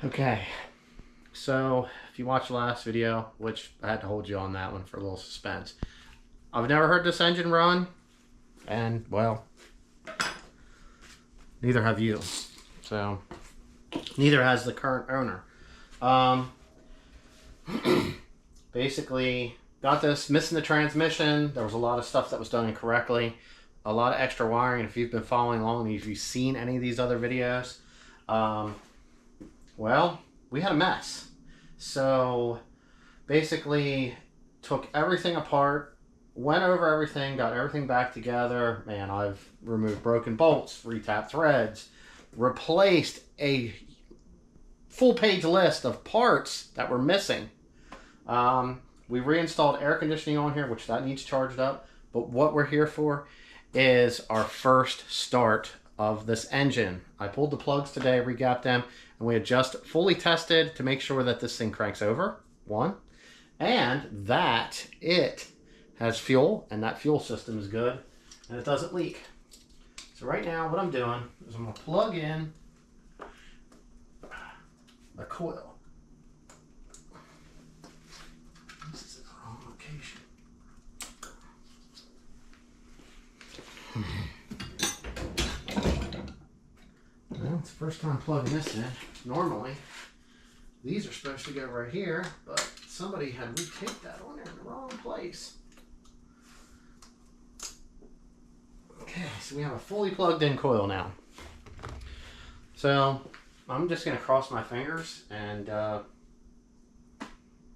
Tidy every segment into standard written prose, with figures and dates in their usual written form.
Okay, so if you watched the last video, which I had to hold you on that one for a little suspense, I've never heard this engine run, and well, neither have you. So neither has the current owner. Basically got this missing the transmission. There was a lot of stuff that was done incorrectly, a lot of extra wiring. If you've been following along, if you've seen any of these other videos, well, we had a mess. So basically took everything apart, went over everything, got everything back together. Man, I've removed broken bolts, retapped threads, replaced a full page list of parts that were missing. We reinstalled air conditioning on here, which that needs charged up. But what we're here for is our first start of this engine. I pulled the plugs today, regapped them, and we had just fully tested to make sure that this thing cranks over, one, and that it has fuel, and that fuel system is good, and it doesn't leak. So right now what I'm doing is I'm going to plug in the coil. This is in the wrong location. Well, it's the first time plugging this in. Normally, these are supposed to go right here, but somebody had retaped that on there in the wrong place. Okay, so we have a fully plugged in coil now. So I'm just going to cross my fingers and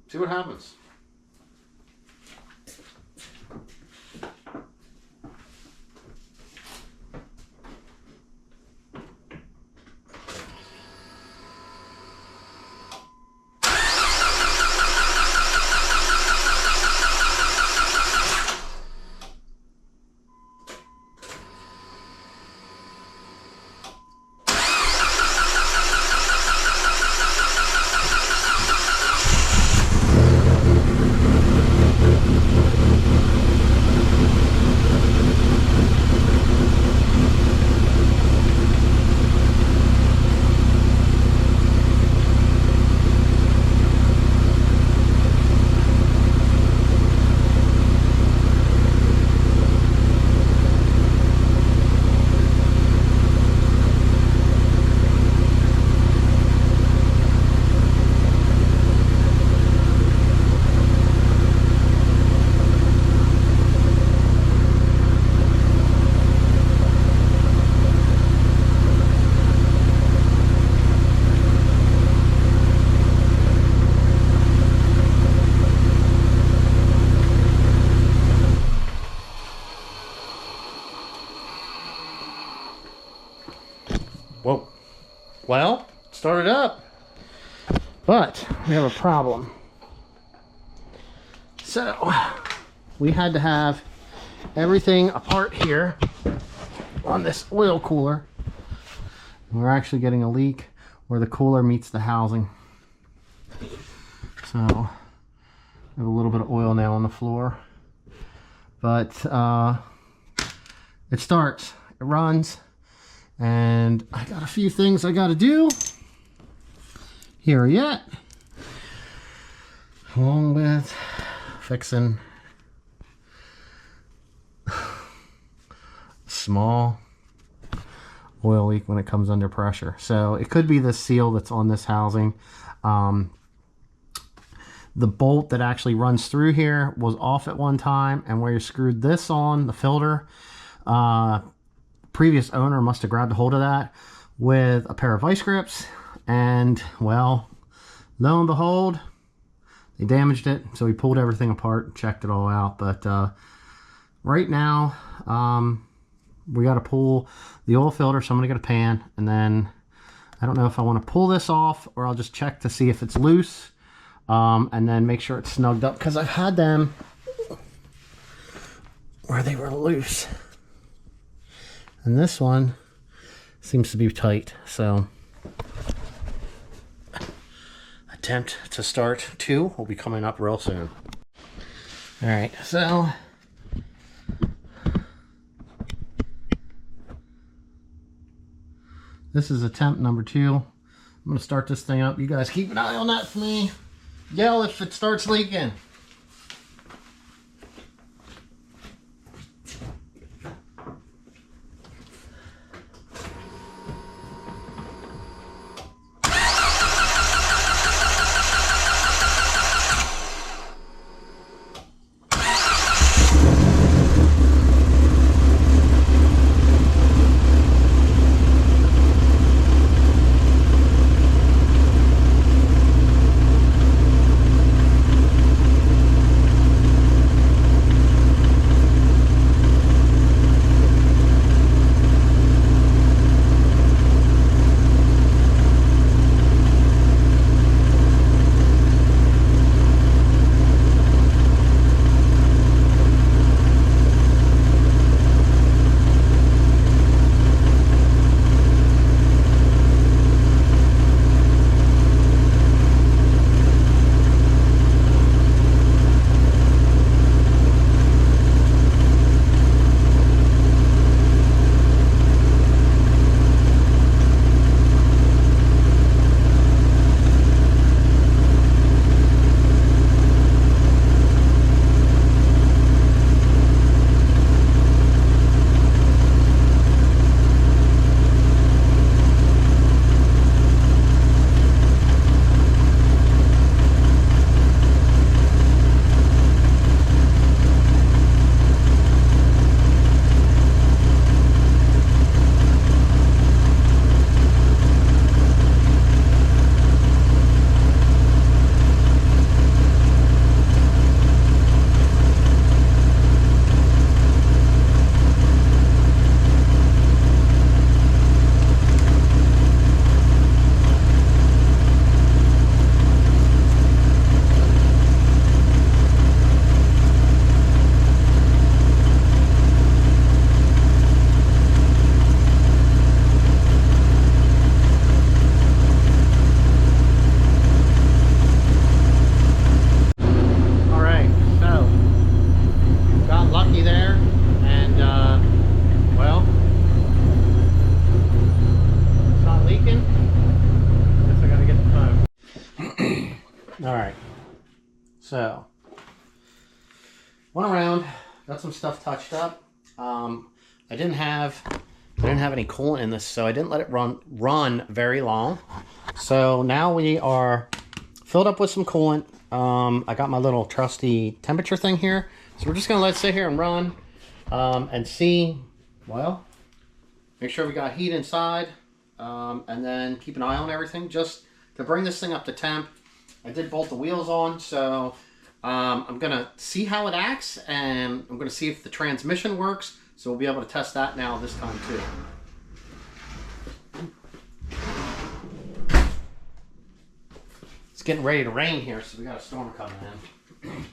see what happens. Whoa. Well, started up, but we have a problem. So we had to have everything apart here on this oil cooler. We're actually getting a leak where the cooler meets the housing. So I have a little bit of oil now on the floor, but it starts, it runs. And I got a few things I got to do here yet, along with fixing small oil leak when it comes under pressure. So it could be the seal that's on this housing. The bolt that actually runs through here was off at one time, and where you screwed this on, the filter, previous owner must have grabbed a hold of that with a pair of vice grips, and well, lo and behold, they damaged it. So we pulled everything apart, checked it all out. But right now we got to pull the oil filter, so I'm gonna get a pan, and then I don't know if I want to pull this off or I'll just check to see if it's loose, and then make sure it's snugged up, because I've had them where they were loose. And this one seems to be tight, so attempt to start 2 will be coming up real soon. All right, so this is attempt number 2. I'm gonna start this thing up. You guys keep an eye on that for me. Yell if it starts leaking. So, went around, got some stuff touched up. I didn't have any coolant in this, so I didn't let it run very long. So now we are filled up with some coolant. I got my little trusty temperature thing here, so we're just gonna let it sit here and run and see. Well, make sure we got heat inside, and then keep an eye on everything just to bring this thing up to temp. I did bolt the wheels on, so I'm gonna see how it acts, and I'm gonna see if the transmission works, so we'll be able to test that now this time too. It's getting ready to rain here, so we got a storm coming in.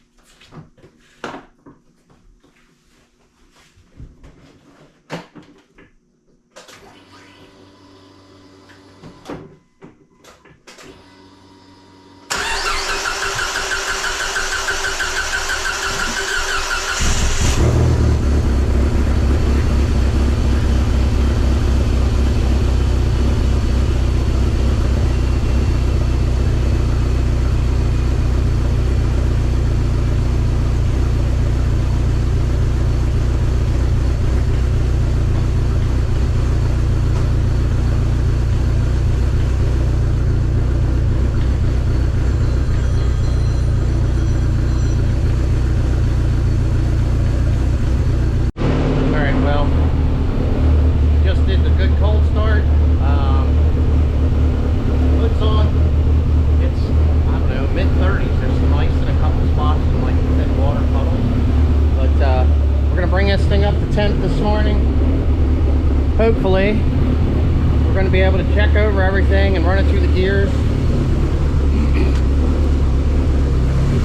This morning. Hopefully we're going to be able to check over everything and run it through the gears.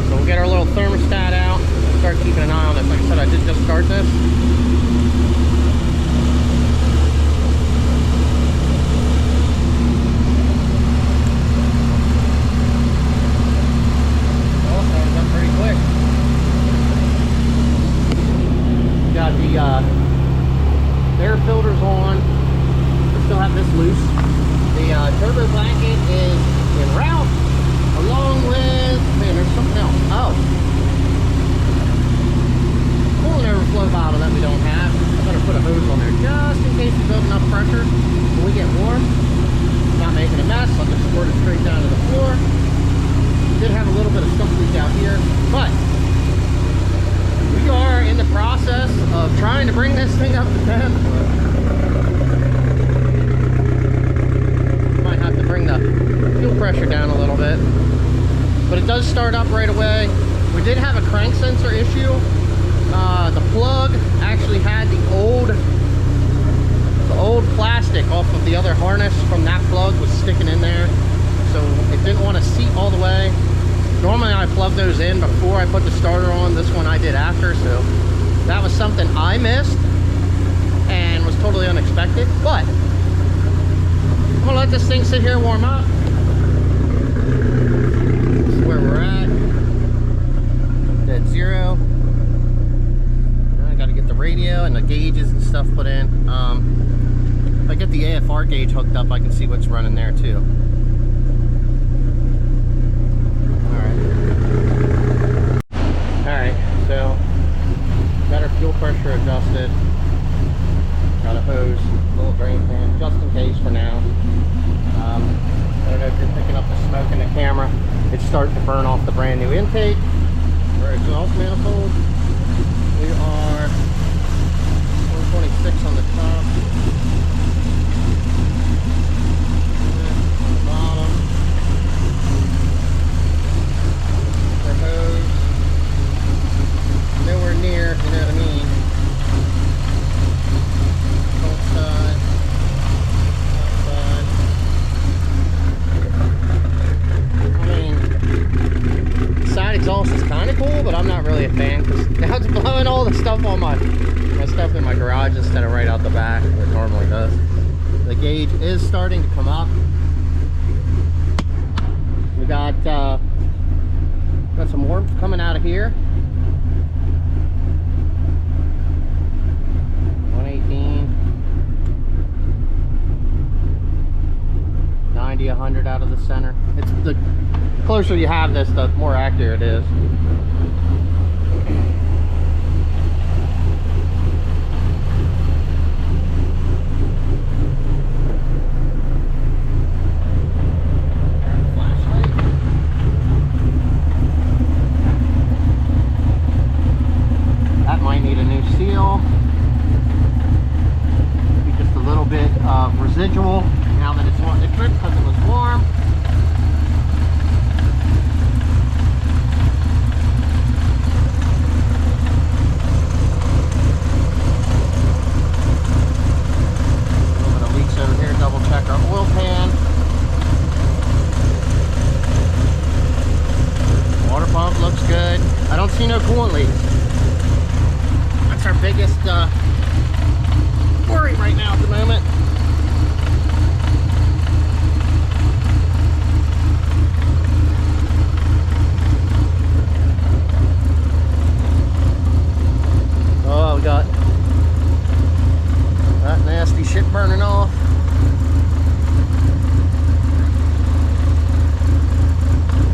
So we'll get our little thermostat out and start keeping an eye on this. Like I said, I did just start this. Oh, that was up pretty quick. Got the air filters on. We still have this loose. The turbo blanket is en route, along with, man, there's something else. Oh, coolant overflow bottle that we don't have. I better put a hose on there just in case we build enough pressure when we get warm. Not making a mess. I'll just squirt it straight down to the floor. Did have a little bit of stuff leak out here, but we are in the process of trying to bring this thing up to temp. Might have to bring the fuel pressure down a little bit, but it does start up right away. We did have a crank sensor issue. The plug actually had the old plastic off of the other harness from that plug was sticking in there, so it didn't want to seat all the way. Normally I plug those in before I put the starter on. This one I did after, so that was something I missed and was totally unexpected. But I'm gonna let this thing sit here and warm up. This is where we're at. Dead zero. I gotta get the radio and the gauges and stuff put in. If I get the AFR gauge hooked up, I can see what's running there too. Alright, so got our fuel pressure adjusted. Got a hose, little drain pan, just in case for now. I don't know if you're picking up the smoke in the camera. It's starting to burn off the brand new intake. Our exhaust manifold. We are 126 on the top. On the bottom. Our hose. Nowhere near, you know what I mean. Both sides. That side. I mean, side exhaust is kind of cool, but I'm not really a fan because now it's blowing all the stuff on my stuff in my garage instead of right out the back where it normally does. The gauge is starting to come up. We got some warmth coming out of here. 118, 90, 100 out of the center. It's the closer you have this, the more accurate it is. That might need a new seal. Maybe just a little bit of residual now that it's on the trip because it was warm. Over here, double check our oil pan. Water pump looks good. I don't see no coolant leaks. That's our biggest worry right now at the moment. Oh, we got that nasty shit burning off.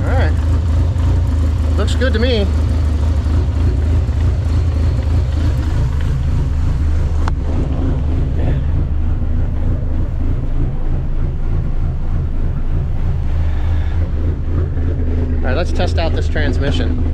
Alright. Looks good to me. Alright, let's test out this transmission.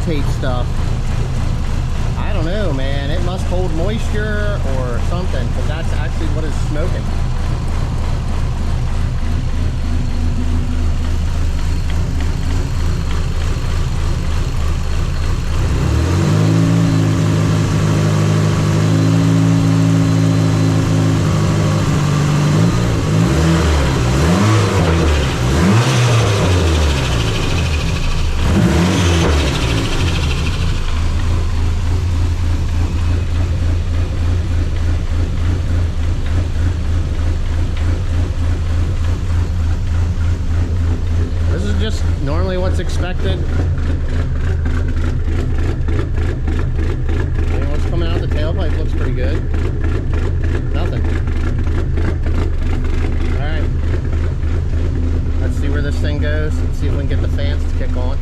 acetate stuff. I don't know, man. It must hold moisture or something, because that's actually what is smoking. Just normally what's expected. And what's coming out of the tailpipe looks pretty good. Nothing. Alright. Let's see where this thing goes. Let's see if we can get the fans to kick on.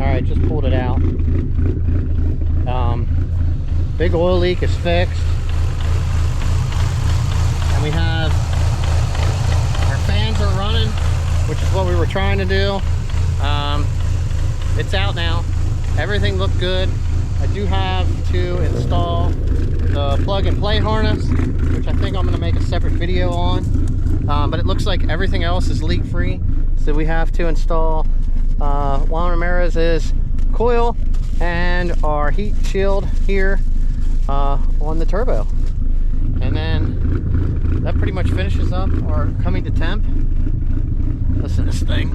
Alright, just pulled it out. Big oil leak is fixed. And we have our fans are running, which is what we were trying to do. It's out now. Everything looked good. I do have to install the plug and play harness, which I think I'm going to make a separate video on. But it looks like everything else is leak free. So we have to install Juan Ramirez's coil and our heat shield here on the turbo. And then that pretty much finishes up our coming to temp. Listen to this thing.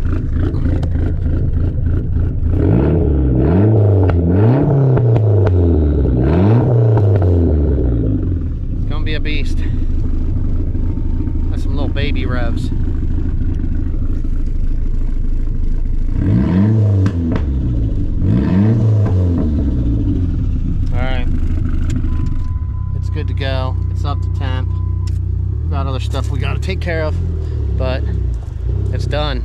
It's gonna be a beast. That's some little baby revs. Alright. It's good to go. It's up to temp. We've got other stuff we got to take care of, but it's done.